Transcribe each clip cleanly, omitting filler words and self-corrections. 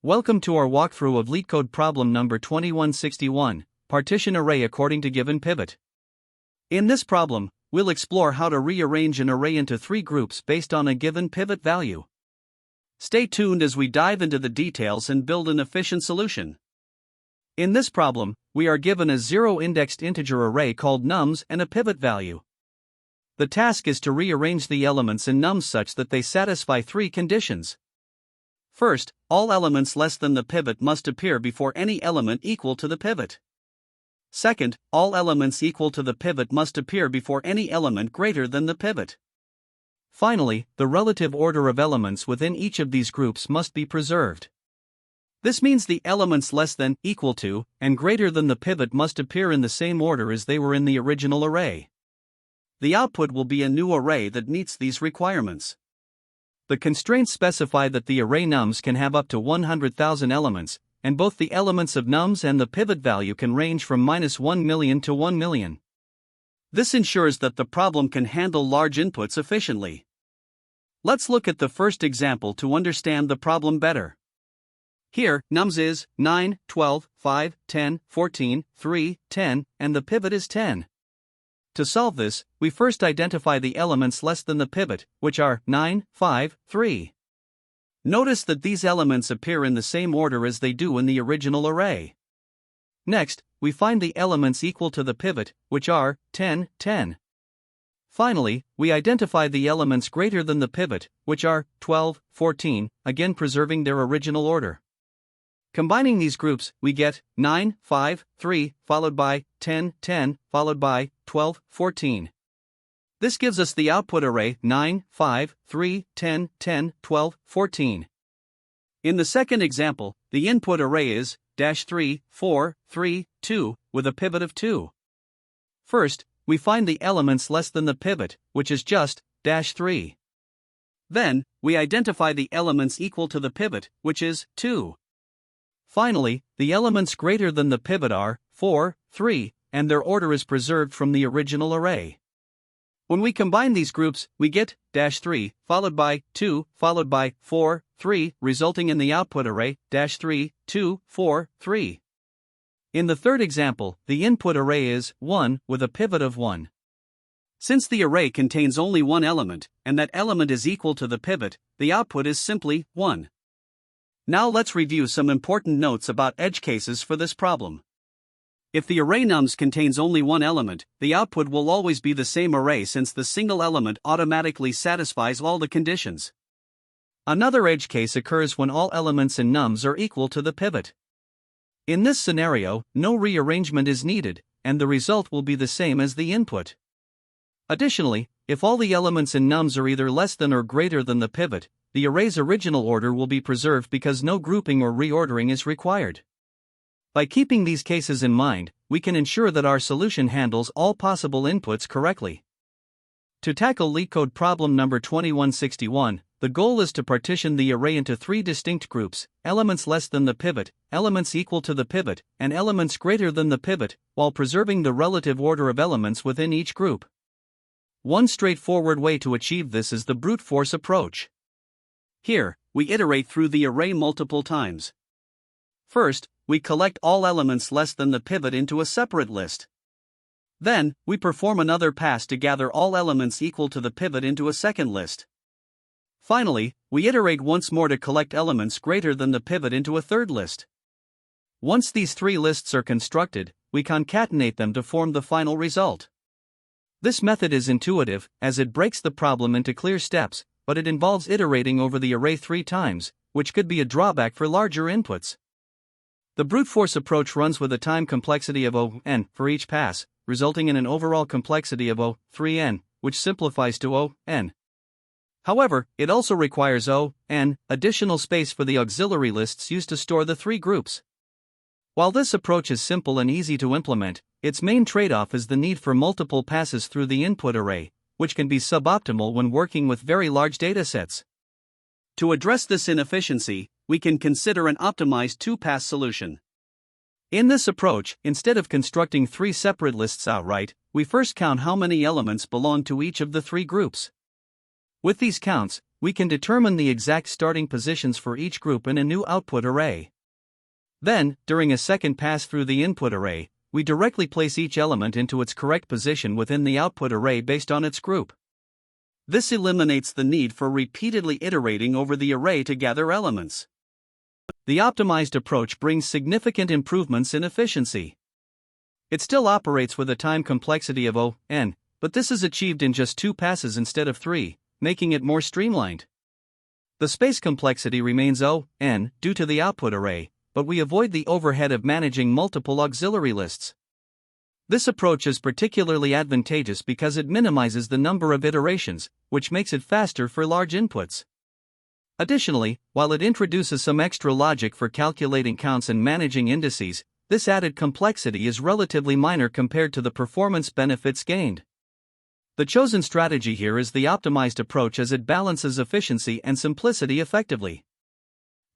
Welcome to our walkthrough of LeetCode problem number 2161, partition array according to given pivot. In this problem, we'll explore how to rearrange an array into three groups based on a given pivot value. Stay tuned as we dive into the details and build an efficient solution. In this problem, we are given a zero-indexed integer array called nums and a pivot value. The task is to rearrange the elements in nums such that they satisfy three conditions. First, all elements less than the pivot must appear before any element equal to the pivot. Second, all elements equal to the pivot must appear before any element greater than the pivot. Finally, the relative order of elements within each of these groups must be preserved. This means the elements less than, equal to, and greater than the pivot must appear in the same order as they were in the original array. The output will be a new array that meets these requirements. The constraints specify that the array nums can have up to 100,000 elements, and both the elements of nums and the pivot value can range from -1 million to 1 million. This ensures that the problem can handle large inputs efficiently. Let's look at the first example to understand the problem better. Here, nums is 9, 12, 5, 10, 14, 3, 10, and the pivot is 10. To solve this, we first identify the elements less than the pivot, which are 9, 5, 3. Notice that these elements appear in the same order as they do in the original array. Next, we find the elements equal to the pivot, which are 10, 10. Finally, we identify the elements greater than the pivot, which are 12, 14, again preserving their original order. Combining these groups, we get 9, 5, 3, followed by 10, 10, followed by 12, 14. This gives us the output array 9, 5, 3, 10, 10, 12, 14. In the second example, the input array is -3, 4, 3, 2, with a pivot of 2. First, we find the elements less than the pivot, which is just -3. Then, we identify the elements equal to the pivot, which is 2. Finally, the elements greater than the pivot are 4, 3, and their order is preserved from the original array. When we combine these groups, we get -3, followed by 2, followed by 4, 3, resulting in the output array -3, 2, 4, 3. In the third example, the input array is 1 with a pivot of 1. Since the array contains only one element, and that element is equal to the pivot, the output is simply 1. Now let's review some important notes about edge cases for this problem. If the array nums contains only one element, the output will always be the same array since the single element automatically satisfies all the conditions. Another edge case occurs when all elements in nums are equal to the pivot. In this scenario, no rearrangement is needed, and the result will be the same as the input. Additionally, if all the elements in nums are either less than or greater than the pivot, the array's original order will be preserved because no grouping or reordering is required. By keeping these cases in mind, we can ensure that our solution handles all possible inputs correctly. To tackle LeetCode problem number 2161, the goal is to partition the array into three distinct groups: elements less than the pivot, elements equal to the pivot, and elements greater than the pivot, while preserving the relative order of elements within each group. One straightforward way to achieve this is the brute force approach. Here, we iterate through the array multiple times. First, we collect all elements less than the pivot into a separate list. Then, we perform another pass to gather all elements equal to the pivot into a second list. Finally, we iterate once more to collect elements greater than the pivot into a third list. Once these three lists are constructed, we concatenate them to form the final result. This method is intuitive, as it breaks the problem into clear steps, but it involves iterating over the array 3 times, which could be a drawback for larger inputs. The brute force approach runs with a time complexity of O(n) for each pass, resulting in an overall complexity of O(3n), which simplifies to O(n). However, it also requires O(n) additional space for the auxiliary lists used to store the three groups. While this approach is simple and easy to implement, its main trade-off is the need for multiple passes through the input array, which can be suboptimal when working with very large datasets. To address this inefficiency, we can consider an optimized two-pass solution. In this approach, instead of constructing three separate lists outright, we first count how many elements belong to each of the three groups. With these counts, we can determine the exact starting positions for each group in a new output array. Then, during a second pass through the input array, we directly place each element into its correct position within the output array based on its group. This eliminates the need for repeatedly iterating over the array to gather elements. The optimized approach brings significant improvements in efficiency. It still operates with a time complexity of O(n), but this is achieved in just 2 passes instead of 3, making it more streamlined. The space complexity remains O(n) due to the output array, but we avoid the overhead of managing multiple auxiliary lists. This approach is particularly advantageous because it minimizes the number of iterations, which makes it faster for large inputs. Additionally, while it introduces some extra logic for calculating counts and managing indices, this added complexity is relatively minor compared to the performance benefits gained. The chosen strategy here is the optimized approach as it balances efficiency and simplicity effectively.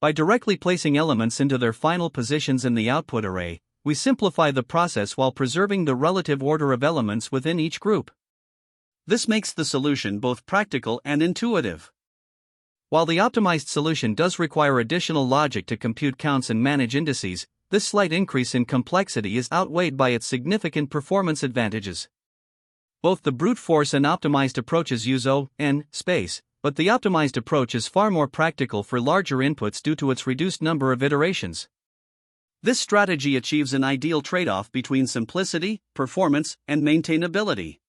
By directly placing elements into their final positions in the output array, we simplify the process while preserving the relative order of elements within each group. This makes the solution both practical and intuitive. While the optimized solution does require additional logic to compute counts and manage indices, this slight increase in complexity is outweighed by its significant performance advantages. Both the brute force and optimized approaches use O(n) space, but the optimized approach is far more practical for larger inputs due to its reduced number of iterations. This strategy achieves an ideal trade-off between simplicity, performance, and maintainability.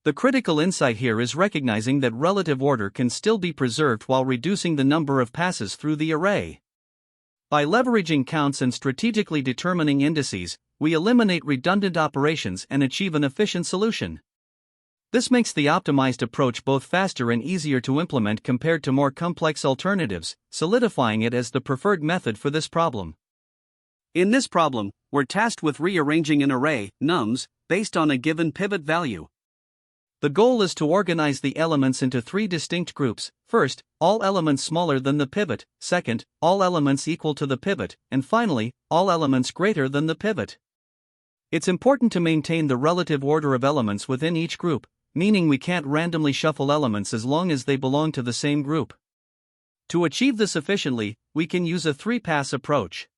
The critical insight here is recognizing that relative order can still be preserved while reducing the number of passes through the array. By leveraging counts and strategically determining indices, we eliminate redundant operations and achieve an efficient solution. This makes the optimized approach both faster and easier to implement compared to more complex alternatives, solidifying it as the preferred method for this problem. In this problem, we're tasked with rearranging an array, nums, based on a given pivot value. The goal is to organize the elements into 3 distinct groups: first, all elements smaller than the pivot; second, all elements equal to the pivot; and finally, all elements greater than the pivot. It's important to maintain the relative order of elements within each group, meaning we can't randomly shuffle elements as long as they belong to the same group. To achieve this efficiently, we can use a 3-pass approach.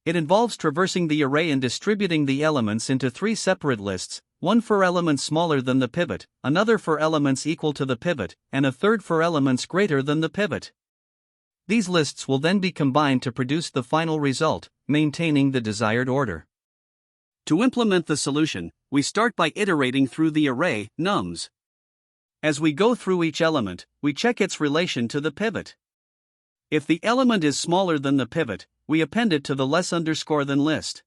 It involves traversing the array and distributing the elements into 3 separate lists, one for elements smaller than the pivot, another for elements equal to the pivot, and a third for elements greater than the pivot. These lists will then be combined to produce the final result, maintaining the desired order. To implement the solution, we start by iterating through the array, nums. As we go through each element, we check its relation to the pivot. If the element is smaller than the pivot, we append it to the less_than list.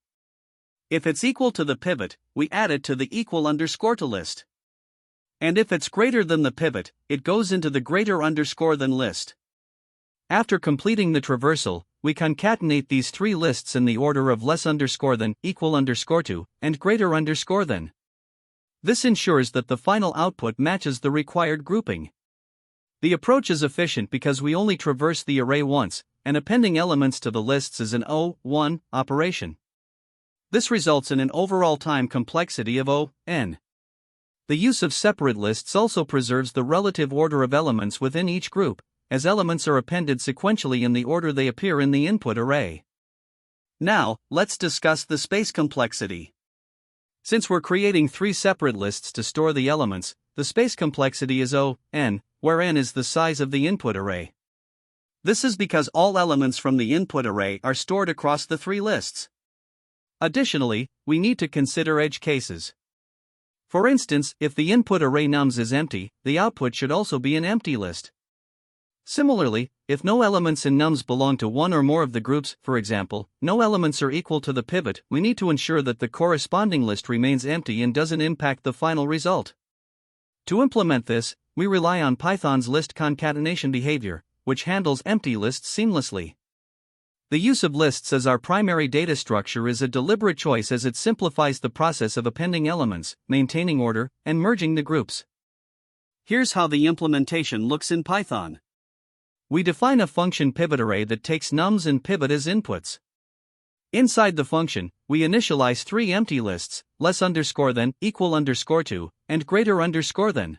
If it's equal to the pivot, we add it to the equal_to list. And if it's greater than the pivot, it goes into the greater_than list. After completing the traversal, we concatenate these 3 lists in the order of less_than, equal_to, and greater_than. This ensures that the final output matches the required grouping. The approach is efficient because we only traverse the array once, and appending elements to the lists is an O(1) operation. This results in an overall time complexity of O(n). The use of separate lists also preserves the relative order of elements within each group, as elements are appended sequentially in the order they appear in the input array. Now, let's discuss the space complexity. Since we're creating 3 separate lists to store the elements, the space complexity is O(n), where n is the size of the input array. This is because all elements from the input array are stored across the 3 lists. Additionally, we need to consider edge cases. For instance, if the input array nums is empty, the output should also be an empty list. Similarly, if no elements in nums belong to one or more of the groups, for example, no elements are equal to the pivot, we need to ensure that the corresponding list remains empty and doesn't impact the final result. To implement this, we rely on Python's list concatenation behavior, which handles empty lists seamlessly. The use of lists as our primary data structure is a deliberate choice as it simplifies the process of appending elements, maintaining order, and merging the groups. Here's how the implementation looks in Python. We define a function pivot array that takes nums and pivot as inputs. Inside the function, we initialize 3 empty lists, less_than, equal_to, and greater_than.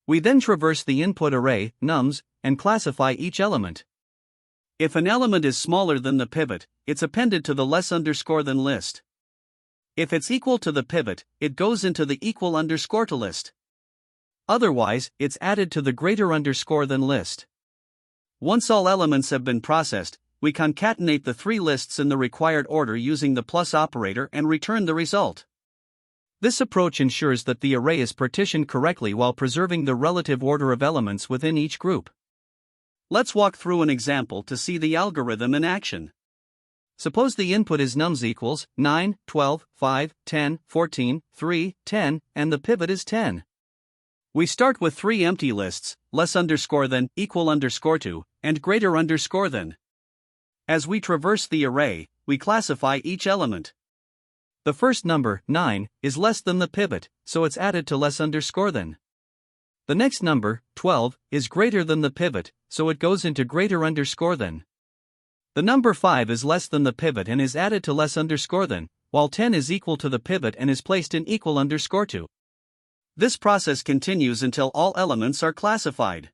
We then traverse the input array, nums, and classify each element. If an element is smaller than the pivot, it's appended to the less underscore than list. If it's equal to the pivot, it goes into the equal underscore to list. Otherwise, it's added to the greater underscore than list. Once all elements have been processed, we concatenate the three lists in the required order using the plus operator and return the result. This approach ensures that the array is partitioned correctly while preserving the relative order of elements within each group. Let's walk through an example to see the algorithm in action. Suppose the input is nums equals 9, 12, 5, 10, 14, 3, 10, and the pivot is 10. We start with three empty lists, less underscore than, equal underscore to, and greater underscore than. As we traverse the array, we classify each element. The first number, 9, is less than the pivot, so it's added to less underscore than. The next number, 12, is greater than the pivot, so it goes into greater underscore than. The number 5 is less than the pivot and is added to less underscore than, while 10 is equal to the pivot and is placed in equal underscore to. This process continues until all elements are classified.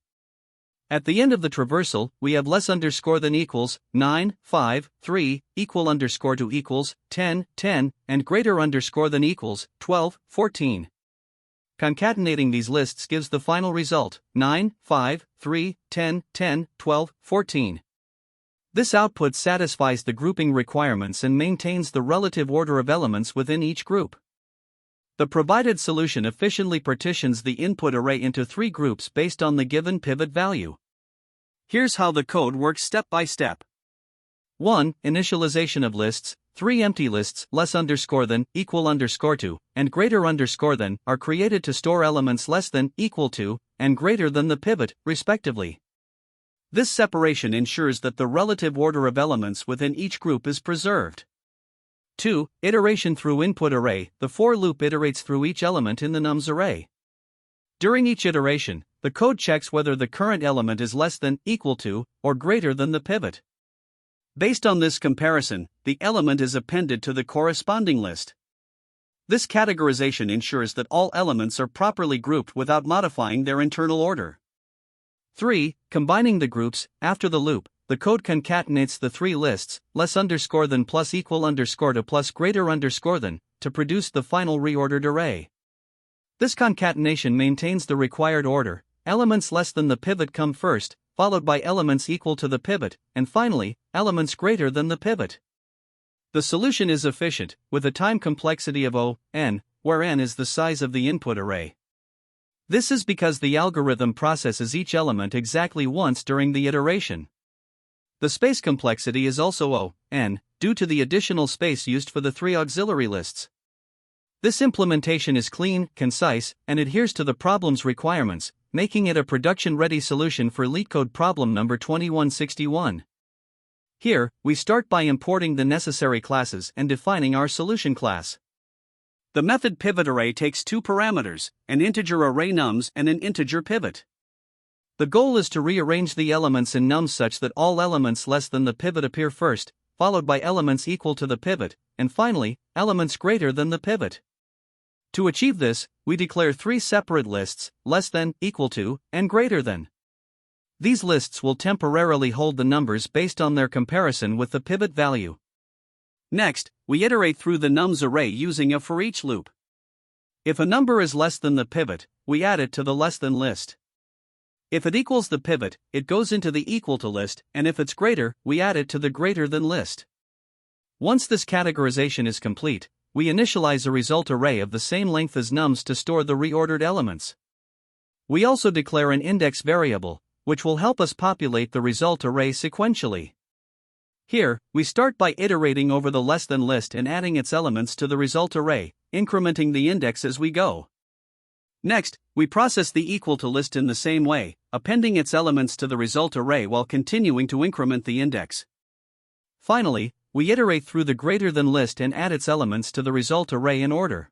At the end of the traversal, we have less underscore than equals 9, 5, 3, equal underscore to equals 10, 10, and greater underscore than equals 12, 14. Concatenating these lists gives the final result 9, 5, 3, 10, 10, 12, 14. This output satisfies the grouping requirements and maintains the relative order of elements within each group. The provided solution efficiently partitions the input array into three groups based on the given pivot value. Here's how the code works step by step. 1. Initialization of lists. 3 empty lists, less underscore than, equal underscore to, and greater underscore than, are created to store elements less than, equal to, and greater than the pivot, respectively. This separation ensures that the relative order of elements within each group is preserved. 2. Iteration through input array. The for loop iterates through each element in the nums array. During each iteration, the code checks whether the current element is less than, equal to, or greater than the pivot. Based on this comparison, the element is appended to the corresponding list. This categorization ensures that all elements are properly grouped without modifying their internal order. 3. Combining the groups. After the loop, the code concatenates the three lists, less underscore than plus equal underscore to plus greater underscore than, to produce the final reordered array. This concatenation maintains the required order. Elements less than the pivot come first, followed by elements equal to the pivot, and finally, elements greater than the pivot. The solution is efficient, with a time complexity of O(n), where n is the size of the input array. This is because the algorithm processes each element exactly once during the iteration. The space complexity is also O(n), due to the additional space used for the three auxiliary lists. This implementation is clean, concise, and adheres to the problem's requirements, making it a production-ready solution for LeetCode problem number 2161. Here, we start by importing the necessary classes and defining our solution class. The method pivotArray takes two parameters, an integer array nums and an integer pivot. The goal is to rearrange the elements in nums such that all elements less than the pivot appear first, followed by elements equal to the pivot, and finally, elements greater than the pivot. To achieve this, we declare three separate lists, less than, equal to, and greater than. These lists will temporarily hold the numbers based on their comparison with the pivot value. Next, we iterate through the nums array using a for each loop. If a number is less than the pivot, we add it to the less than list. If it equals the pivot, it goes into the equal to list, and if it's greater, we add it to the greater than list. Once this categorization is complete, we initialize a result array of the same length as nums to store the reordered elements. We also declare an index variable, which will help us populate the result array sequentially. Here, we start by iterating over the less than list and adding its elements to the result array, incrementing the index as we go. Next, we process the equal to list in the same way, appending its elements to the result array while continuing to increment the index. Finally, we iterate through the greater than list and add its elements to the result array in order.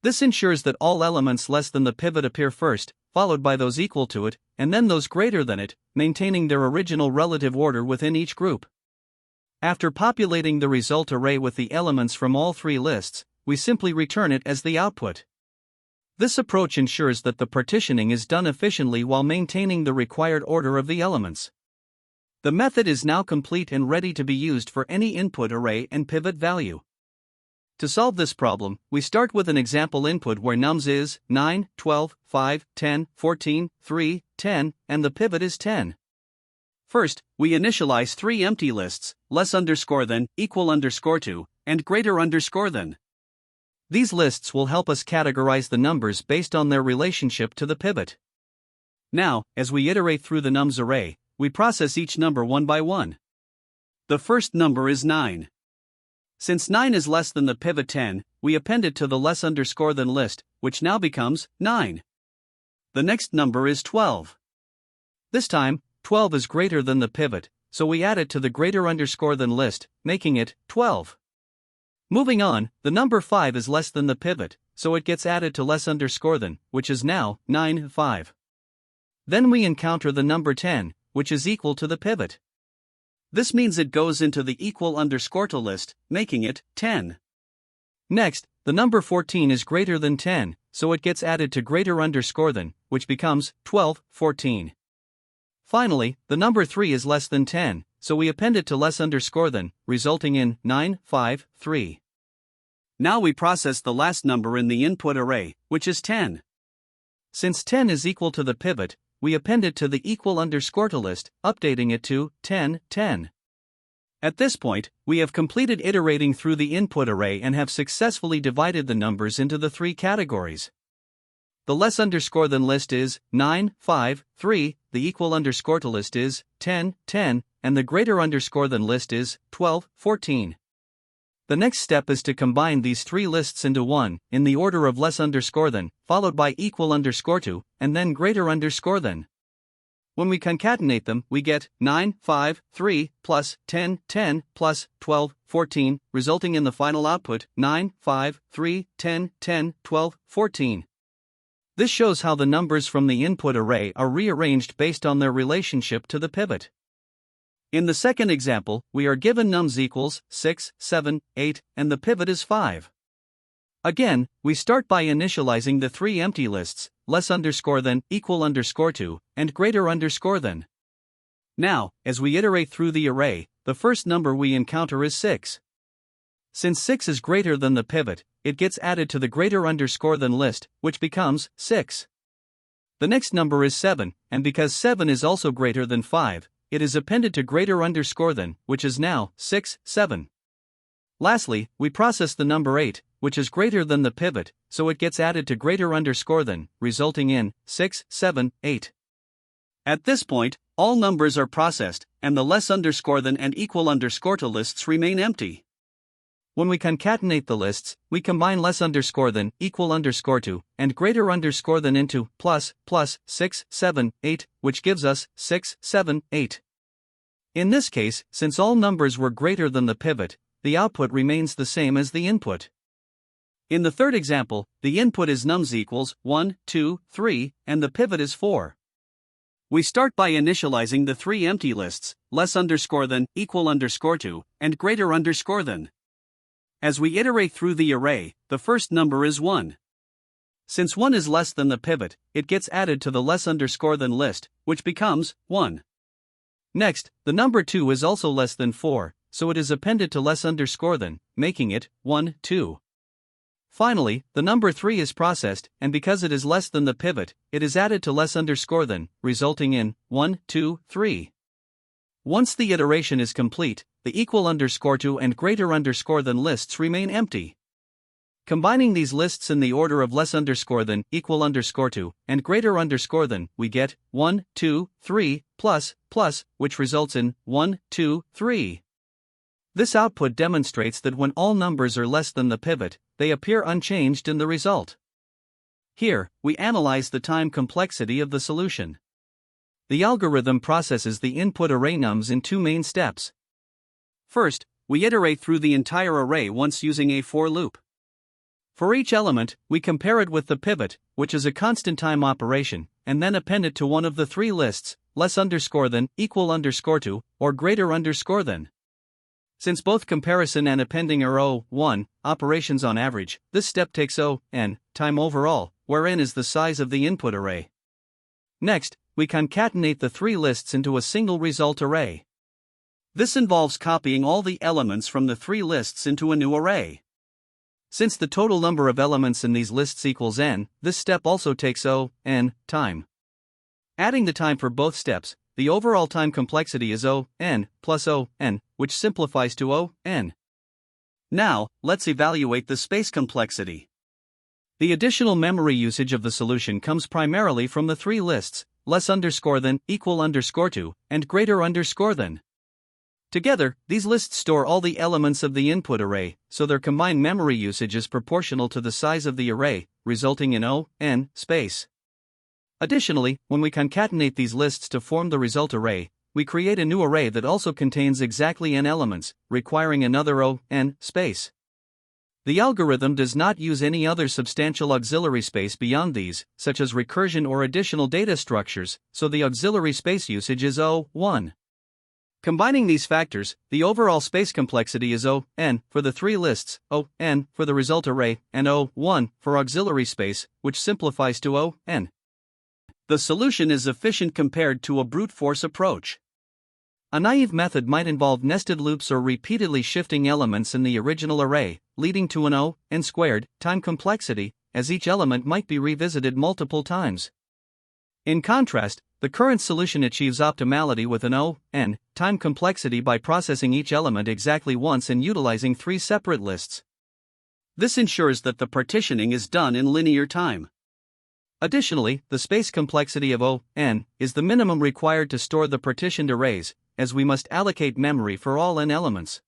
This ensures that all elements less than the pivot appear first, followed by those equal to it, and then those greater than it, maintaining their original relative order within each group. After populating the result array with the elements from all three lists, we simply return it as the output. This approach ensures that the partitioning is done efficiently while maintaining the required order of the elements. The method is now complete and ready to be used for any input array and pivot value. To solve this problem, we start with an example input where nums is 9, 12, 5, 10, 14, 3, 10, and the pivot is 10. First, we initialize three empty lists, less underscore than, equal underscore to, and greater underscore than. These lists will help us categorize the numbers based on their relationship to the pivot. Now, as we iterate through the nums array, we process each number one by one. The first number is 9. Since 9 is less than the pivot 10, we append it to the less underscore than list, which now becomes 9. The next number is 12. This time, 12 is greater than the pivot, so we add it to the greater underscore than list, making it 12. Moving on, the number 5 is less than the pivot, so it gets added to less underscore than, which is now 9, 5. Then we encounter the number 10, which is equal to the pivot. This means it goes into the equal underscore to list, making it 10. Next, the number 14 is greater than 10, so it gets added to greater underscore than, which becomes 12, 14. Finally, the number 3 is less than 10, so we append it to less underscore than, resulting in 9, 5, 3. Now we process the last number in the input array, which is 10. Since 10 is equal to the pivot, we append it to the equal underscore to list, updating it to 10, 10. At this point, we have completed iterating through the input array and have successfully divided the numbers into the three categories. The less underscore than list is 9, 5, 3, the equal underscore to list is 10, 10, and the greater underscore than list is 12, 14. The next step is to combine these three lists into one, in the order of less underscore than, followed by equal underscore to, and then greater underscore than. When we concatenate them, we get 9, 5, 3, plus 10, 10, plus 12, 14, resulting in the final output 9, 5, 3, 10, 10, 12, 14. This shows how the numbers from the input array are rearranged based on their relationship to the pivot. In the second example, we are given nums equals 6, 7, 8, and the pivot is 5. Again, we start by initializing the three empty lists, less underscore than, equal underscore to, and greater underscore than. Now, as we iterate through the array, the first number we encounter is 6. Since 6 is greater than the pivot, it gets added to the greater underscore than list, which becomes 6. The next number is 7, and because 7 is also greater than 5, it is appended to greater underscore than, which is now 6, 7. Lastly, we process the number 8, which is greater than the pivot, so it gets added to greater underscore than, resulting in 6, 7, 8. At this point, all numbers are processed, and the less underscore than and equal underscore to lists remain empty. When we concatenate the lists, we combine less underscore than, equal underscore to, and greater underscore than into plus 6, 7, 8, which gives us 6, 7, 8. In this case, since all numbers were greater than the pivot, the output remains the same as the input. In the third example, the input is nums equals 1, 2, 3, and the pivot is 4. We start by initializing the three empty lists, less underscore than, equal underscore to, and greater underscore than. As we iterate through the array, the first number is 1. Since 1 is less than the pivot, it gets added to the less underscore than list, which becomes 1. Next, the number 2 is also less than 4, so it is appended to less underscore than, making it 1, 2. Finally, the number 3 is processed, and because it is less than the pivot, it is added to less underscore than, resulting in 1, 2, 3. Once the iteration is complete, the equal underscore to and greater underscore than lists remain empty. Combining these lists in the order of less underscore than, equal underscore to, and greater underscore than, we get 1, 2, 3, plus, which results in 1, 2, 3. This output demonstrates that when all numbers are less than the pivot, they appear unchanged in the result. Here, we analyze the time complexity of the solution. The algorithm processes the input array nums in two main steps. First, we iterate through the entire array once using a for loop. For each element, we compare it with the pivot, which is a constant time operation, and then append it to one of the three lists, less underscore than, equal underscore to, or greater underscore than. Since both comparison and appending are O(1) operations on average, this step takes O(n) time overall, where n is the size of the input array. Next, we concatenate the three lists into a single result array. This involves copying all the elements from the three lists into a new array. Since the total number of elements in these lists equals n, this step also takes O(n) time. Adding the time for both steps, the overall time complexity is O(n) plus O(n), which simplifies to O(n). Now, let's evaluate the space complexity. The additional memory usage of the solution comes primarily from the three lists, less underscore than, equal underscore to, and greater underscore than. Together, these lists store all the elements of the input array, so their combined memory usage is proportional to the size of the array, resulting in O(n) space. Additionally, when we concatenate these lists to form the result array, we create a new array that also contains exactly n elements, requiring another O(n) space. The algorithm does not use any other substantial auxiliary space beyond these, such as recursion or additional data structures, so the auxiliary space usage is O(1). Combining these factors, the overall space complexity is O(n) for the three lists, O(n) for the result array, and O(1) for auxiliary space, which simplifies to O(n). The solution is efficient compared to a brute force approach. A naive method might involve nested loops or repeatedly shifting elements in the original array, leading to an O(n) squared time complexity, as each element might be revisited multiple times. In contrast, the current solution achieves optimality with an O(n) time complexity by processing each element exactly once and utilizing three separate lists. This ensures that the partitioning is done in linear time. Additionally, the space complexity of O(n) is the minimum required to store the partitioned arrays, as we must allocate memory for all n elements.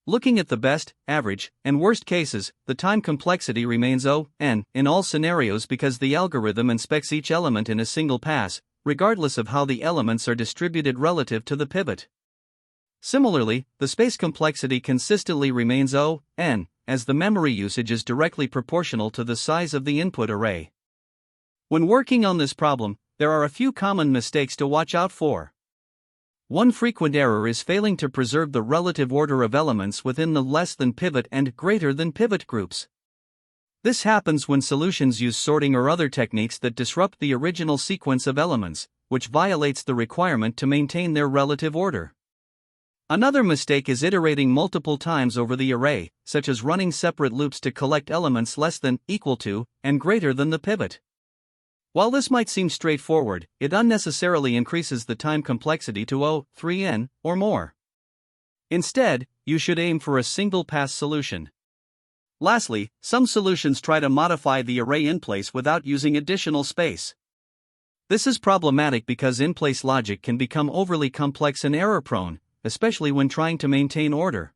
Looking at the best, average, and worst cases, the time complexity remains O(n) in all scenarios because the algorithm inspects each element in a single pass, regardless of how the elements are distributed relative to the pivot. Similarly, the space complexity consistently remains O(n), as the memory usage is directly proportional to the size of the input array. When working on this problem, there are a few common mistakes to watch out for. One frequent error is failing to preserve the relative order of elements within the less than pivot and greater than pivot groups. This happens when solutions use sorting or other techniques that disrupt the original sequence of elements, which violates the requirement to maintain their relative order. Another mistake is iterating multiple times over the array, such as running separate loops to collect elements less than, equal to, and greater than the pivot. While this might seem straightforward, it unnecessarily increases the time complexity to O(3n) or more. Instead, you should aim for a single-pass solution. Lastly, some solutions try to modify the array in place without using additional space. This is problematic because in-place logic can become overly complex and error-prone, especially when trying to maintain order.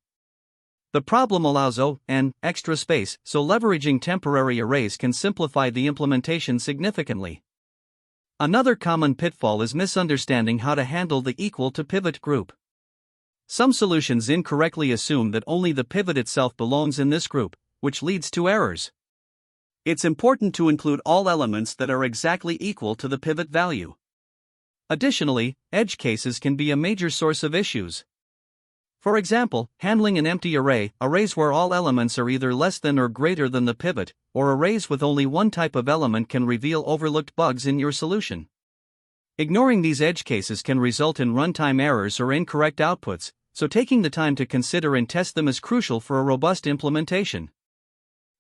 The problem allows O(n) extra space, so leveraging temporary arrays can simplify the implementation significantly. Another common pitfall is misunderstanding how to handle the equal to pivot group. Some solutions incorrectly assume that only the pivot itself belongs in this group, which leads to errors. It's important to include all elements that are exactly equal to the pivot value. Additionally, edge cases can be a major source of issues. For example, handling an empty array, arrays where all elements are either less than or greater than the pivot, or arrays with only one type of element can reveal overlooked bugs in your solution. Ignoring these edge cases can result in runtime errors or incorrect outputs, so taking the time to consider and test them is crucial for a robust implementation.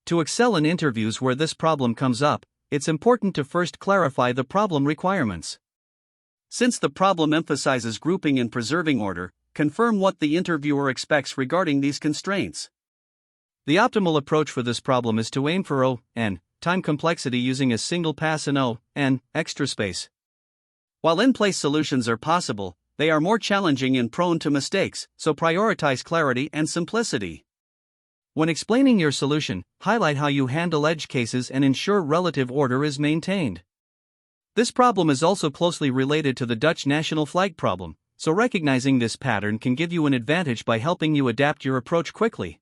To excel in interviews where this problem comes up, it's important to first clarify the problem requirements. Since the problem emphasizes grouping and preserving order, confirm what the interviewer expects regarding these constraints. The optimal approach for this problem is to aim for O(n) time complexity using a single pass and O(n) extra space. While in-place solutions are possible, they are more challenging and prone to mistakes, so prioritize clarity and simplicity. When explaining your solution, highlight how you handle edge cases and ensure relative order is maintained. This problem is also closely related to the Dutch national flag problem, so recognizing this pattern can give you an advantage by helping you adapt your approach quickly.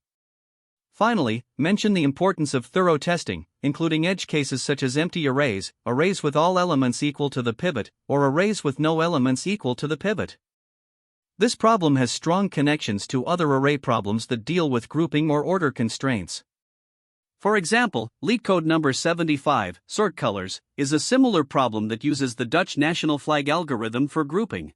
Finally, mention the importance of thorough testing, including edge cases such as empty arrays, arrays with all elements equal to the pivot, or arrays with no elements equal to the pivot. This problem has strong connections to other array problems that deal with grouping or order constraints. For example, LeetCode number 75, sort colors, is a similar problem that uses the Dutch national flag algorithm for grouping.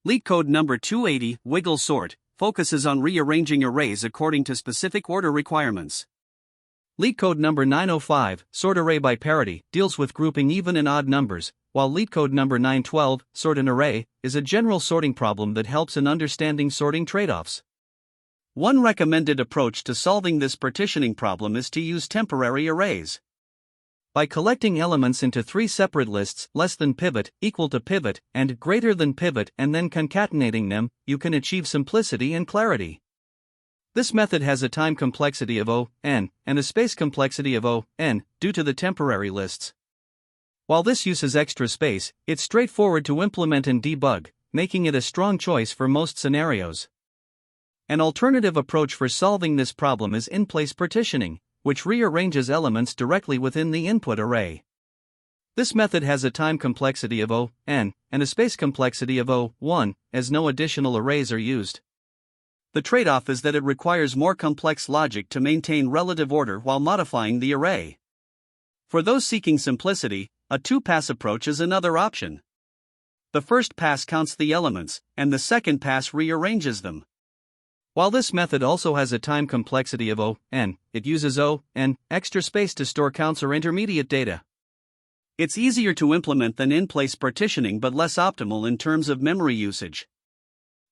LeetCode number 280, wiggle sort, focuses on rearranging arrays according to specific order requirements. LeetCode number 905, sort array by parity, deals with grouping even and odd numbers, while LeetCode number 912, sort an array, is a general sorting problem that helps in understanding sorting trade-offs. One recommended approach to solving this partitioning problem is to use temporary arrays. By collecting elements into three separate lists, less than pivot, equal to pivot, and greater than pivot, and then concatenating them, you can achieve simplicity and clarity. This method has a time complexity of O(n) and a space complexity of O(n) due to the temporary lists. While this uses extra space, it's straightforward to implement and debug, making it a strong choice for most scenarios. An alternative approach for solving this problem is in-place partitioning, which rearranges elements directly within the input array. This method has a time complexity of O(n) and a space complexity of O(1), as no additional arrays are used. The trade-off is that it requires more complex logic to maintain relative order while modifying the array. For those seeking simplicity, a two-pass approach is another option. The first pass counts the elements, and the second pass rearranges them. While this method also has a time complexity of O(n), it uses O(n) extra space to store counts or intermediate data. It's easier to implement than in-place partitioning but less optimal in terms of memory usage.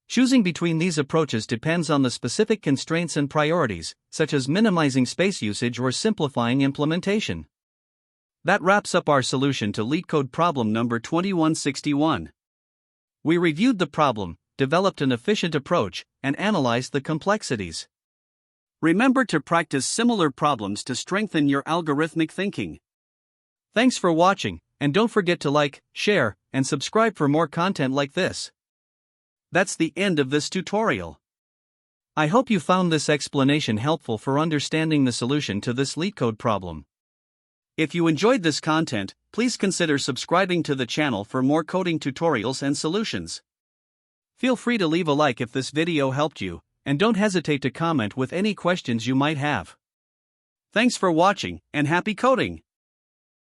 Choosing between these approaches depends on the specific constraints and priorities, such as minimizing space usage or simplifying implementation. That wraps up our solution to LeetCode problem number 2161. We reviewed the problem, developed an efficient approach, and analyzed the complexities. Remember to practice similar problems to strengthen your algorithmic thinking. Thanks for watching, and don't forget to like, share, and subscribe for more content like this. That's the end of this tutorial. I hope you found this explanation helpful for understanding the solution to this LeetCode problem. If you enjoyed this content, please consider subscribing to the channel for more coding tutorials and solutions. Feel free to leave a like if this video helped you, and don't hesitate to comment with any questions you might have. Thanks for watching, and happy coding!